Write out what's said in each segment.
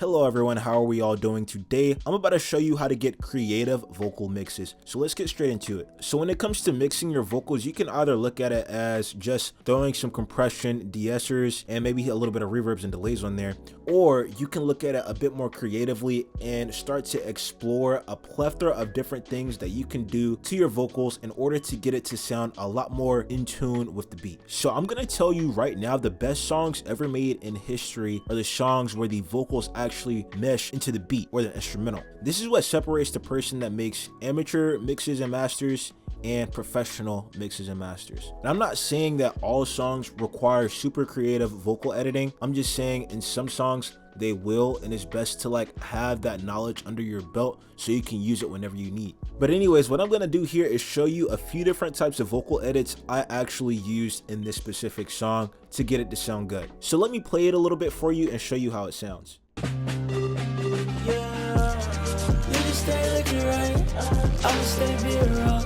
Hello everyone, how are we all doing today? I'm about to show you how to get creative vocal mixes. So let's get straight into it. So when it comes to mixing your vocals, you can either look at it as just throwing some compression, de-essers, and maybe a little bit of reverbs and delays on there. Or you can look at it a bit more creatively and start to explore a plethora of different things that you can do to your vocals in order to get it to sound a lot more in tune with the beat. So I'm gonna tell you right now, the best songs ever made in history are the songs where the vocals actually mesh into the beat or the instrumental. This is what separates the person that makes amateur mixes and masters and professional mixes and masters. And I'm not saying that all songs require super creative vocal editing. I'm just saying in some songs they will, and it's best to have that knowledge under your belt so you can use it whenever you need. But anyways, what I'm gonna do here is show you a few different types of vocal edits I actually used in this specific song to get it to sound good. So let me play it a little bit for you and show you how it sounds. Stay looking right, I'ma stay being wrong.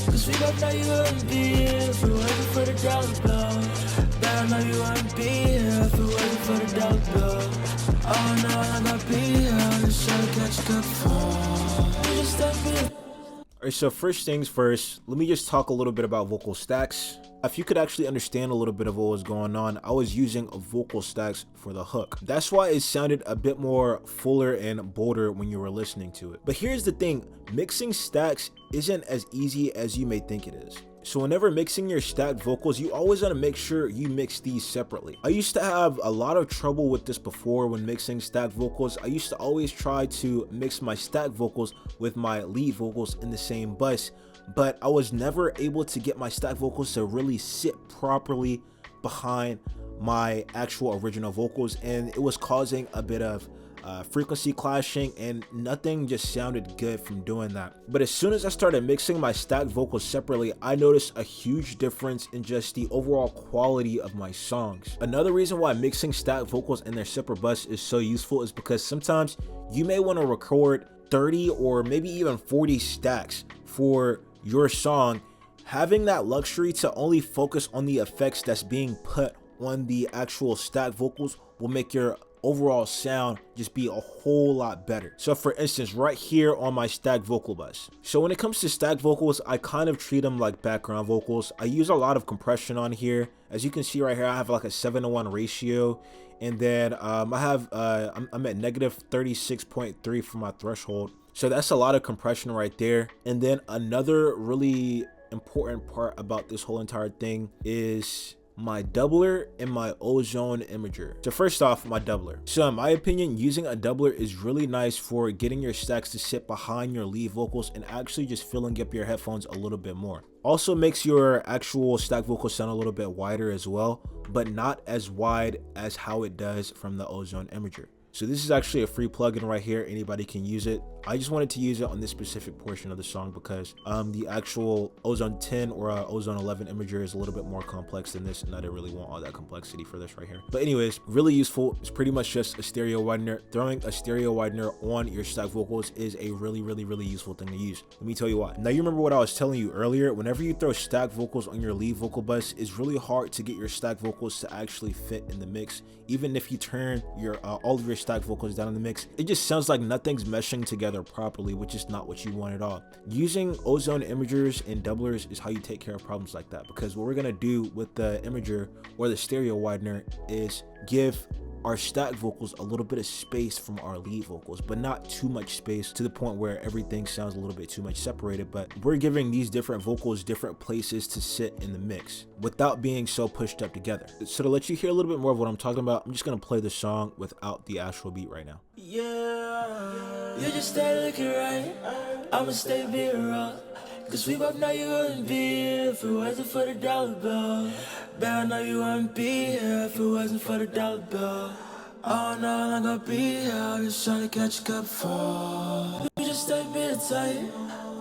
Cause we both know you wouldn't be here if it wasn't for the dollar bill. But I know you wouldn't be here if it wasn't for the dollar bill. Oh no, I'm gonna be here, just trying to catch a cup for. You just stay being. Alright, so first things first, let me just talk a little bit about vocal stacks. If you could actually understand a little bit of what was going on, I was using vocal stacks for the hook. That's why it sounded a bit more fuller and bolder when you were listening to it. But here's the thing, mixing stacks isn't as easy as you may think it is. So whenever mixing your stacked vocals, you always want to make sure you mix these separately. I used to have a lot of trouble with this before when mixing stacked vocals. I used to always try to mix my stacked vocals with my lead vocals in the same bus, but I was never able to get my stacked vocals to really sit properly behind my actual original vocals, and it was causing a bit of frequency clashing, and nothing just sounded good from doing that. But as soon as I started mixing my stacked vocals separately, I noticed a huge difference in just the overall quality of my songs. Another reason why mixing stacked vocals in their separate bus is so useful is because sometimes you may want to record 30 or maybe even 40 stacks for your song. Having that luxury to only focus on the effects that's being put on the actual stacked vocals will make your overall sound just be a whole lot better. So for instance, right here on my stacked vocal bus. So when it comes to stacked vocals, I kind of treat them like background vocals. I use a lot of compression on here. As you can see right here, I have like a 7:1 ratio. And then I'm at negative 36.3 for my threshold. So that's a lot of compression right there. And then another really important part about this whole entire thing is my doubler and my ozone imager. So first off, my doubler. So in my opinion, using a doubler is really nice for getting your stacks to sit behind your lead vocals and actually just filling up your headphones a little bit more. Also makes your actual stack vocals sound a little bit wider as well, but not as wide as how it does from the ozone imager. So this is actually a free plugin right here. Anybody can use it. I just wanted to use it on this specific portion of the song because the actual Ozone 10 or Ozone 11 imager is a little bit more complex than this, and I didn't really want all that complexity for this right here. But anyways, really useful. It's pretty much just a stereo widener. Throwing a stereo widener on your stack vocals is a really useful thing to use. Let me tell you why. Now you remember what I was telling you earlier. Whenever you throw stack vocals on your lead vocal bus, it's really hard to get your stack vocals to actually fit in the mix. Even if you turn your all of your stack vocals down in the mix, it just sounds like nothing's meshing together properly, which is not what you want at all. Using ozone imagers and doublers is how you take care of problems like that, because what we're gonna do with the imager or the stereo widener is give our stack vocals a little bit of space from our lead vocals, but not too much space to the point where everything sounds a little bit too much separated. But we're giving these different vocals different places to sit in the mix without being so pushed up together. So to let you hear a little bit more of what I'm talking about, I'm just gonna play the song without the actual beat right now. Yeah, you just stay looking right, I'ma stay being wrong. Cause we both know you wouldn't be here if it wasn't for the dollar bill. Bet I know you wouldn't be here if it wasn't for the dollar bill. Oh no, I'm gonna be here, just trying to catch a cup for. You just stay being tight,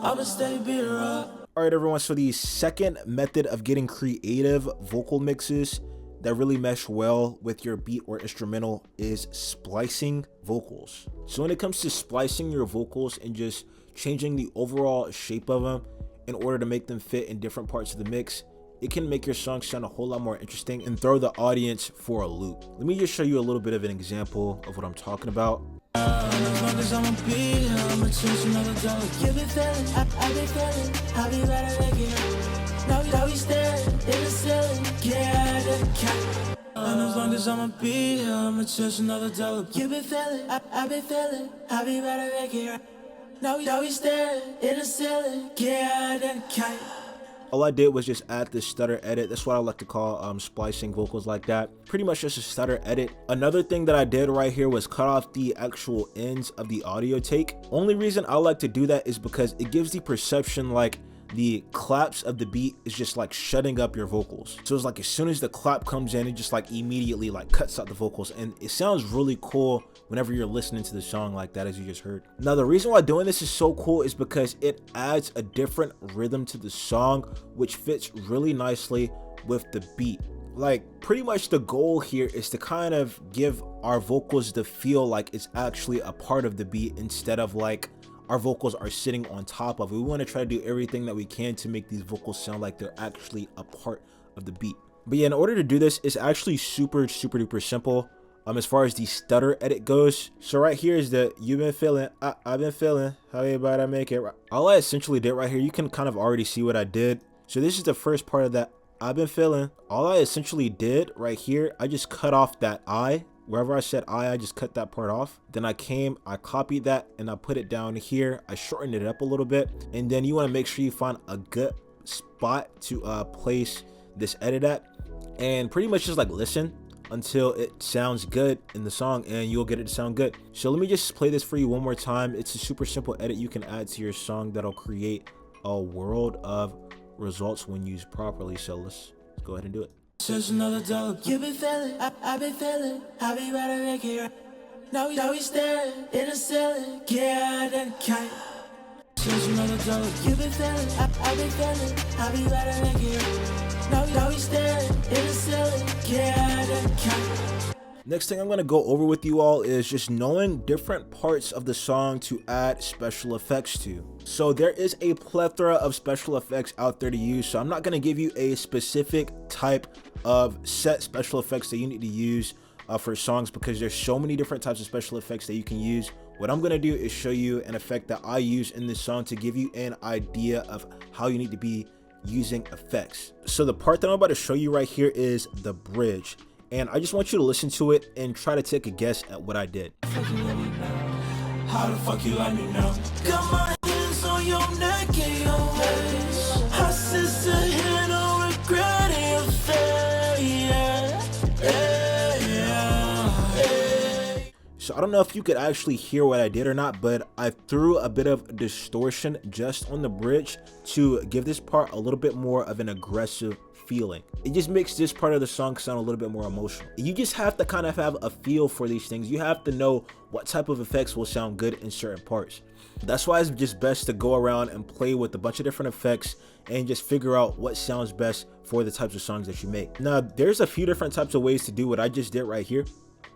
I'ma stay being raw. Alright everyone, so the second method of getting creative vocal mixes that really mesh well with your beat or instrumental is splicing vocals. So when it comes to splicing your vocals and just changing the overall shape of them in order to make them fit in different parts of the mix, it can make your song sound a whole lot more interesting and throw the audience for a loop. Let me just show you a little bit of an example of what I'm talking about. And as long as I'ma be here, I'ma chase another dollar. You been feeling, I been feeling, I be better than it. Now we staring in the ceiling, yeah, the cat. And as long as I'ma be here, I'ma chase another dollar. You been feeling, I been feeling, I be better than it. Now we staring in the ceiling, yeah, the cat. All I did was just add this stutter edit. That's what I like to call splicing vocals like that. Pretty much just a stutter edit. Another thing that I did right here was cut off the actual ends of the audio take. Only reason I like to do that is because it gives the perception like the claps of the beat is just like shutting up your vocals. So it's like as soon as the clap comes in, it just like immediately like cuts out the vocals, and it sounds really cool whenever you're listening to the song like that, as you just heard. Now the reason why doing this is so cool is because it adds a different rhythm to the song, which fits really nicely with the beat. Like pretty much the goal here is to kind of give our vocals the feel like it's actually a part of the beat instead of like our vocals are sitting on top of it. We want to try to do everything that we can to make these vocals sound like they're actually a part of the beat. But yeah, in order to do this, it's actually super duper simple as far as the stutter edit goes. So right here is the you've been feeling, I've been feeling, how you about to make it. All I essentially did right here, you can kind of already see what I did. So this is the first part of that I've been feeling. All I essentially did right here, I just cut off that I. Wherever I said I just cut that part off. Then I copied that and I put it down here. I shortened it up a little bit. And then you want to make sure you find a good spot to place this edit at. And pretty much just like listen until it sounds good in the song, and you'll get it to sound good. So let me just play this for you one more time. It's a super simple edit you can add to your song that'll create a world of results when used properly. So let's go ahead and do it. Just another dollar. You been feeling, I been feeling, I be better than it. Now we staring in the ceiling, yeah, the cat. Just another dollar. You been feeling, I been feeling, I be better than it. Now we staring in the ceiling, yeah, the cat. Next thing I'm going to go over with you all is just knowing different parts of the song to add special effects to. So there is a plethora of special effects out there to use, so I'm not going to give you a specific type of set special effects that you need to use for songs, because there's so many different types of special effects that you can use. What I'm going to do is show you an effect that I use in this song to give you an idea of how you need to be using effects. So the part that I'm about to show you right here is the bridge. And I just want you to listen to it and try to take a guess at what I did. How the fuck you like me now? Got my hands on your neck and your waist. I sister here, no regret in your face. Yeah. So I don't know if you could actually hear what I did or not, but I threw a bit of distortion just on the bridge to give this part a little bit more of an aggressive feeling. It just makes this part of the song sound a little bit more emotional. You just have to kind of have a feel for these things. You have to know what type of effects will sound good in certain parts. That's why it's just best to go around and play with a bunch of different effects and just figure out what sounds best for the types of songs that you make. Now, there's a few different types of ways to do what I just did right here.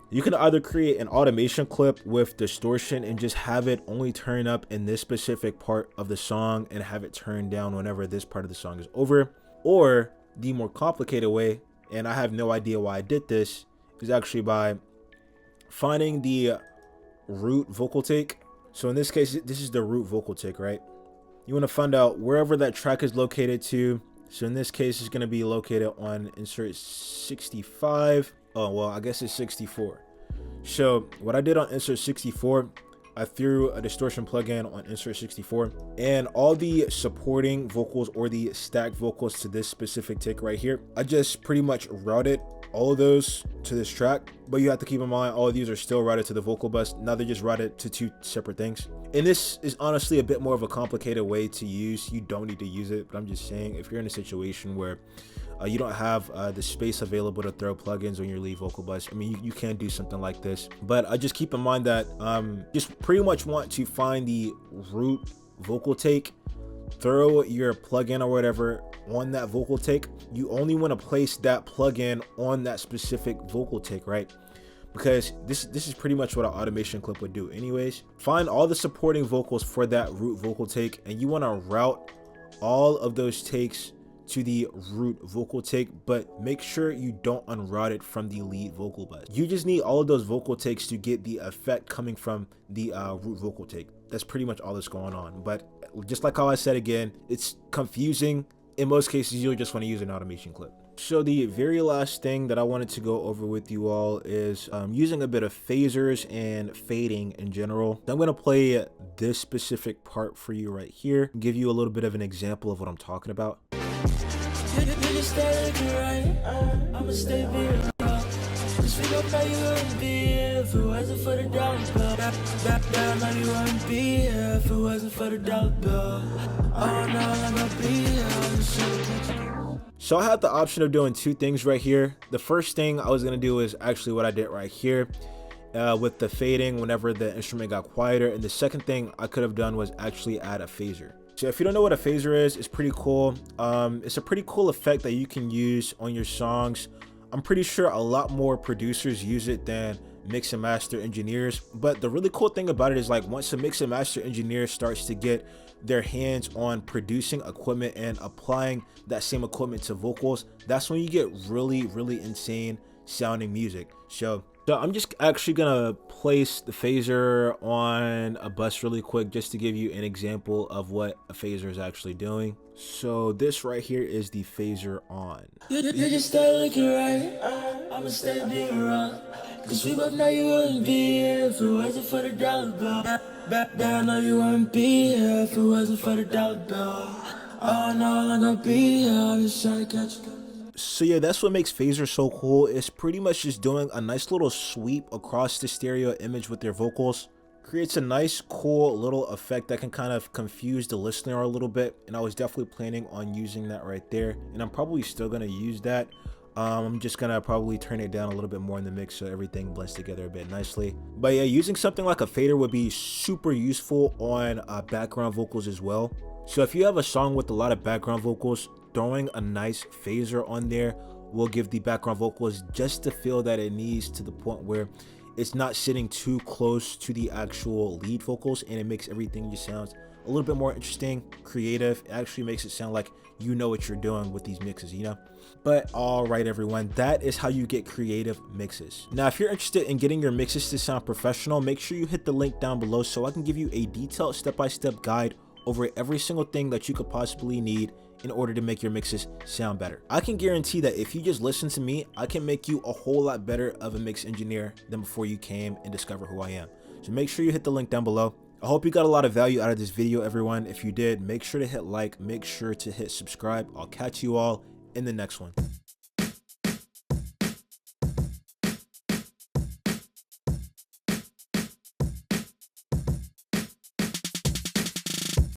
You can either create an automation clip with distortion and just have it only turn up in this specific part of the song and have it turn down whenever this part of the song is over. Or the more complicated way, and I have no idea why I did this, is actually by finding the root vocal take. So in this case, this is the root vocal take, right? You want to find out wherever that track is located to. So in this case, it's going to be located on insert 65. Oh, well, I guess it's 64. So what I did on insert 64, I threw a distortion plugin on insert 64, and all the supporting vocals or the stacked vocals to this specific take right here, I just pretty much routed all of those to this track. But you have to keep in mind, all of these are still routed to the vocal bus. Now they're just routed to two separate things. And this is honestly a bit more of a complicated way to use. You don't need to use it, but I'm just saying, if you're in a situation where you don't have the space available to throw plugins on your lead vocal bus, I mean, you can do something like this. But I just keep in mind that just pretty much want to find the root vocal take, throw your plugin or whatever on that vocal take. You only want to place that plugin on that specific vocal take, right? Because this is pretty much what an automation clip would do anyways. Find all the supporting vocals for that root vocal take, and you want to route all of those takes to the root vocal take, but make sure you don't unroute it from the lead vocal bus. You just need all of those vocal takes to get the effect coming from the root vocal take. That's pretty much all that's going on. But just like how I said again, it's confusing. In most cases, you'll just want to use an automation clip. So the very last thing that I wanted to go over with you all is using a bit of phasers and fading in general. I'm going to play this specific part for you right here, give you a little bit of an example of what I'm talking about. So I had the option of doing two things right here. The first thing I was going to do is actually what I did right here with the fading whenever the instrument got quieter. And the second thing I could have done was actually add a phaser. So if you don't know what a phaser is, it's pretty cool. It's a pretty cool effect that you can use on your songs. I'm pretty sure a lot more producers use it than mix and master engineers. But the really cool thing about it is, like, once a mix and master engineer starts to get their hands on producing equipment and applying that same equipment to vocals, that's when you get really, really insane sounding music. So I'm just actually gonna place the phaser on a bus really quick just to give you an example of what a phaser is actually doing. So this right here is the phaser on. You just start looking right, I'ma stay being wrong. Cause we both know you wouldn't be here if it wasn't for the dollar bill. Back down, know you wouldn't be here if it wasn't for the dollar bill. Oh no, I'm gonna be here, I'm just trying to catch you. So yeah, that's what makes phaser so cool. It's pretty much just doing a nice little sweep across the stereo image with their vocals. Creates a nice, cool little effect that can kind of confuse the listener a little bit. And I was definitely planning on using that right there. And I'm probably still gonna use that. I'm just gonna probably turn it down a little bit more in the mix so everything blends together a bit nicely. But yeah, using something like a fader would be super useful on background vocals as well. So if you have a song with a lot of background vocals, throwing a nice phaser on there will give the background vocals just the feel that it needs, to the point where it's not sitting too close to the actual lead vocals, and it makes everything just sounds a little bit more interesting, creative. It actually makes it sound like you know what you're doing with these mixes, you know? But all right, everyone, that is how you get creative mixes. Now, if you're interested in getting your mixes to sound professional, make sure you hit the link down below so I can give you a detailed step-by-step guide over every single thing that you could possibly need in order to make your mixes sound better. I can guarantee that if you just listen to me, I can make you a whole lot better of a mix engineer than before you came and discover who I am. So make sure you hit the link down below. I hope you got a lot of value out of this video, everyone. If you did, make sure to hit like, make sure to hit subscribe. I'll catch you all in the next one.